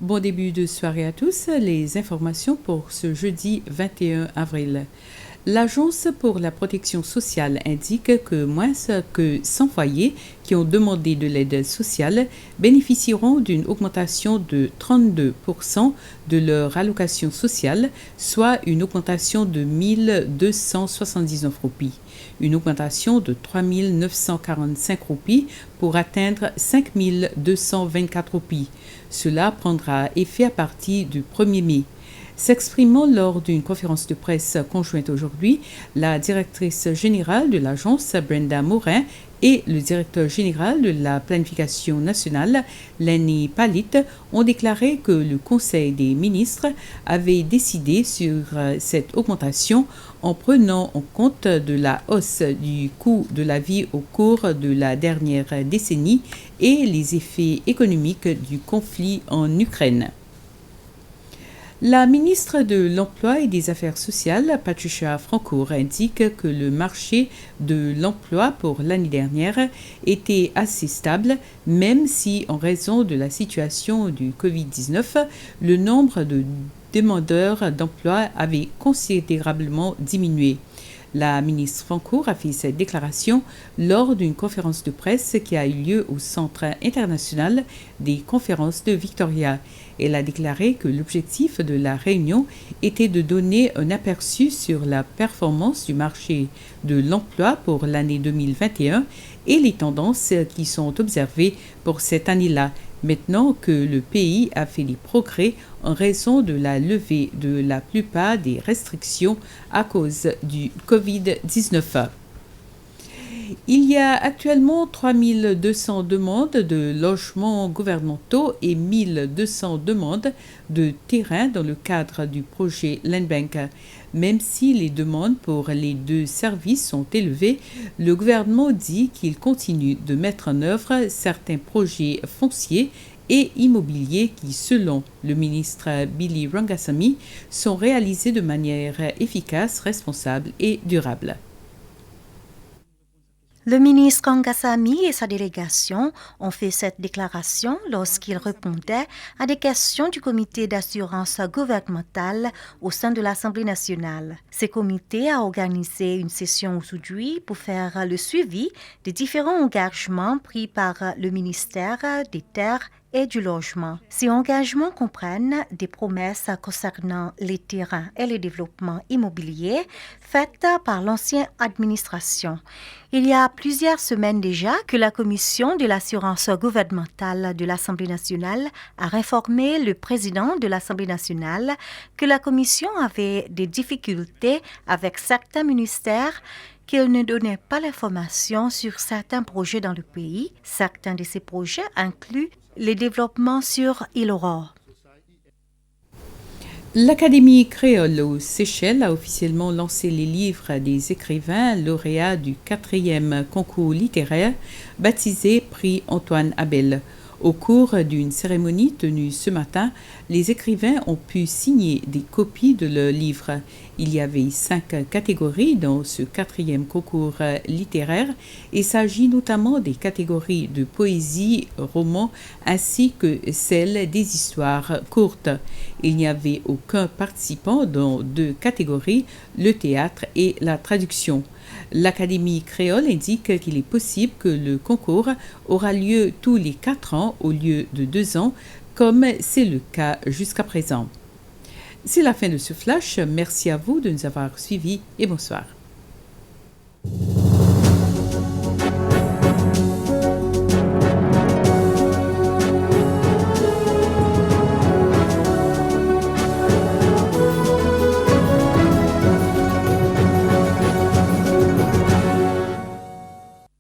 Bon début de soirée à tous. Les informations pour ce jeudi 21 avril. L'Agence pour la protection sociale indique que moins que 100 foyers qui ont demandé de l'aide sociale bénéficieront d'une augmentation de 32% de leur allocation sociale, soit une augmentation de 1 279 roupies. Une augmentation de 3 945 roupies pour atteindre 5 224 roupies. Cela prendra effet à partir du 1er mai. S'exprimant lors d'une conférence de presse conjointe aujourd'hui, la directrice générale de l'agence, Brenda Morin, et le directeur général de la planification nationale, Lenny Palit, ont déclaré que le Conseil des ministres avait décidé sur cette augmentation en prenant en compte de la hausse du coût de la vie au cours de la dernière décennie et les effets économiques du conflit en Ukraine. La ministre de l'Emploi et des Affaires sociales, Patricia Francoeur, indique que le marché de l'emploi pour l'année dernière était assez stable, même si, en raison de la situation du Covid-19, le nombre de demandeurs d'emploi avait considérablement diminué. La ministre Francoeur a fait cette déclaration lors d'une conférence de presse qui a eu lieu au Centre international des conférences de Victoria. Elle a déclaré que l'objectif de la réunion était de donner un aperçu sur la performance du marché de l'emploi pour l'année 2021 et les tendances qui sont observées pour cette année-là, maintenant que le pays a fait des progrès en raison de la levée de la plupart des restrictions à cause du Covid-19. Il y a actuellement 3200 demandes de logements gouvernementaux et 1200 demandes de terrain dans le cadre du projet Land Bank. Même si les demandes pour les deux services sont élevées, le gouvernement dit qu'il continue de mettre en œuvre certains projets fonciers et immobiliers qui, selon le ministre Billy Rangasamy, sont réalisés de manière efficace, responsable et durable. Le ministre Rangasamy et sa délégation ont fait cette déclaration lorsqu'il répondait à des questions du comité d'assurance gouvernementale au sein de l'Assemblée nationale. Ce comité a organisé une session aujourd'hui pour faire le suivi des différents engagements pris par le ministère des Terres et du logement. Ces engagements comprennent des promesses concernant les terrains et le développement immobilier faites par l'ancienne administration. Il y a plusieurs semaines déjà que la commission de l'assurance gouvernementale de l'Assemblée nationale a informé le président de l'Assemblée nationale que la commission avait des difficultés avec certains ministères, qu'il ne donnait pas l'information sur certains projets dans le pays. Certains de ces projets incluent les développements sur Île Aurore. L'Académie créole aux Seychelles a officiellement lancé les livres des écrivains lauréats du 4e concours littéraire baptisé Prix Antoine Abel. Au cours d'une cérémonie tenue ce matin, les écrivains ont pu signer des copies de leurs livres. Il y avait 5 catégories dans ce 4e concours littéraire. Il s'agit notamment des catégories de poésie, roman, ainsi que celles des histoires courtes. Il n'y avait aucun participant dans 2 catégories, le théâtre et la traduction. L'Académie créole indique qu'il est possible que le concours aura lieu tous les 4 ans au lieu de 2 ans, comme c'est le cas jusqu'à présent. C'est la fin de ce flash. Merci à vous de nous avoir suivis et bonsoir.